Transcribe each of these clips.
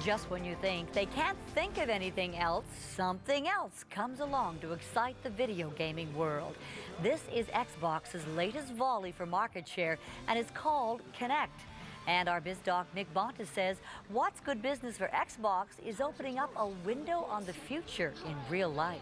Just when you think they can't think of anything else, something else comes along to excite the video gaming world. This is Xbox's latest volley for market share and is called Kinect. And our biz doc Nick Bontis says what's good business for Xbox is opening up a window on the future in real life.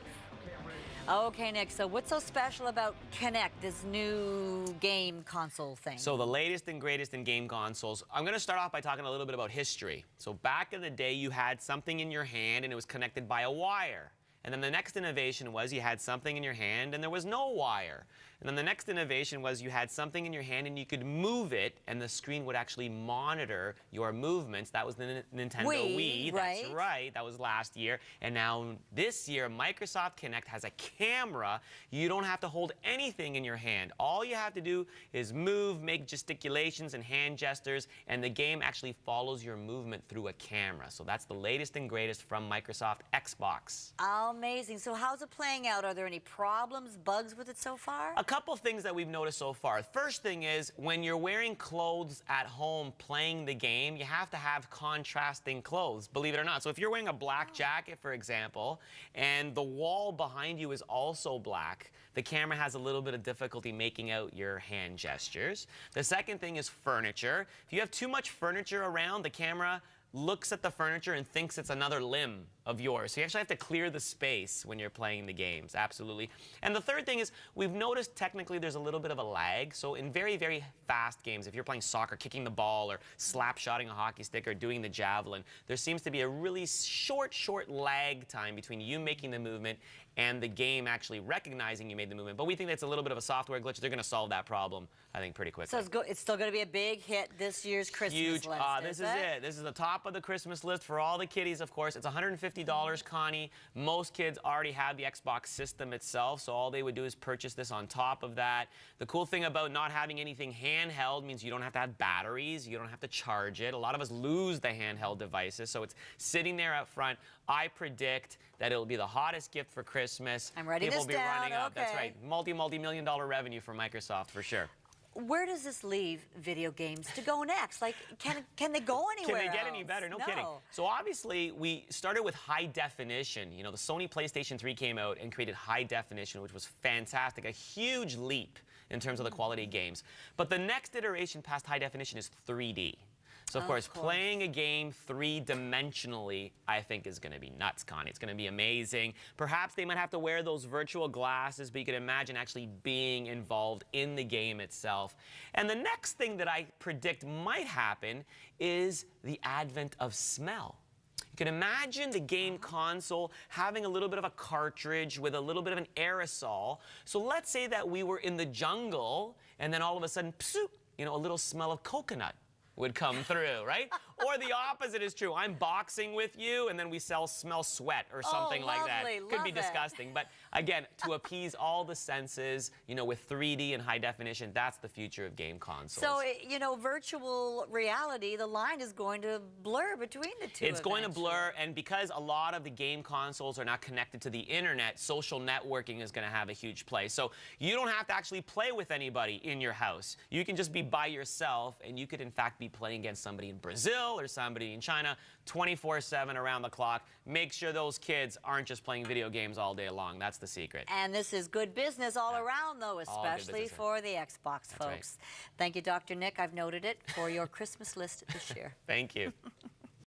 Okay, Nick, so what's so special about Kinect, this new game console thing? So the latest and greatest in game consoles. I'm going to start off by talking a little bit about history. So back in the day, you had something in your hand and it was connected by a wire. And then the next innovation was you had something in your hand and there was no wire. And then the next innovation was you had something in your hand and you could move it and the screen would actually monitor your movements. That was the Nintendo Wii. Right? That's right. That was last year. And now this year, Microsoft Kinect has a camera. You don't have to hold anything in your hand. All you have to do is move, make gesticulations and hand gestures, and the game actually follows your movement through a camera. So that's the latest and greatest from Microsoft Xbox. Amazing. So how's it playing out? Are there any problems, bugs with it so far? A couple of things that we've noticed so far. First thing is when you're wearing clothes at home playing the game, you have to have contrasting clothes, believe it or not. So if you're wearing a black jacket, for example, and the wall behind you is also black, the camera has a little bit of difficulty making out your hand gestures. The second thing is furniture. If you have too much furniture around, the camera looks at the furniture and thinks it's another limb of yours. So you actually have to clear the space when you're playing the games, absolutely. And the third thing is we've noticed technically there's a little bit of a lag. So in very, very fast games, if you're playing soccer, kicking the ball, or slap-shotting a hockey stick, or doing the javelin, there seems to be a really short lag time between you making the movement and the game actually recognizing you made the movement. But we think that's a little bit of a software glitch. They're going to solve that problem, I think, pretty quickly. So it's still going to be a big hit this year's Christmas Huge. list, This is it. This is the top of the Christmas list for all the kiddies, of course. It's $150, Connie. Most kids already have the Xbox system itself, so all they would do is purchase this on top of that. The cool thing about not having anything handheld means you don't have to have batteries. You don't have to charge it. A lot of us lose the handheld devices, so it's sitting there up front. I predict that it'll be the hottest gift for Christmas. I'm writing People this will be down. running up. Okay. That's right. Multi-million dollar revenue for Microsoft for sure. Where does this leave video games to go next? Like, can they go anywhere Can they get else? any better? No kidding. So obviously, we started with high definition. You know, the Sony PlayStation 3 came out and created high definition, which was fantastic, a huge leap in terms of the quality of games. But the next iteration past high definition is 3D. So, of course, playing a game three-dimensionally, I think, is going to be nuts, Connie. It's going to be amazing. Perhaps they might have to wear those virtual glasses, but you can imagine actually being involved in the game itself. And the next thing that I predict might happen is the advent of smell. You can imagine the game console having a little bit of a cartridge with a little bit of an aerosol. So let's say that we were in the jungle, and then all of a sudden, psoo, you know, a little smell of coconut would come through, right? Or the opposite is true. I'm boxing with you, and then we smell sweat or something like that. Could be disgusting. But again, to appease all the senses, you know, with 3D and high definition, that's the future of game consoles. So, you know, virtual reality, the line is going to blur between the two. It's going to blur, and because a lot of the game consoles are not connected to the internet, social networking is going to have a huge play. So you don't have to actually play with anybody in your house. You can just be by yourself, and you could, in fact, be playing against somebody in Brazil or somebody in China 24/7 around the clock. Make sure those kids aren't just playing video games all day long. That's the secret. And this is good business all around, though, especially for the Xbox folks. Right. Thank you, Dr. Nick. I've noted it for your Christmas list this year. Thank you.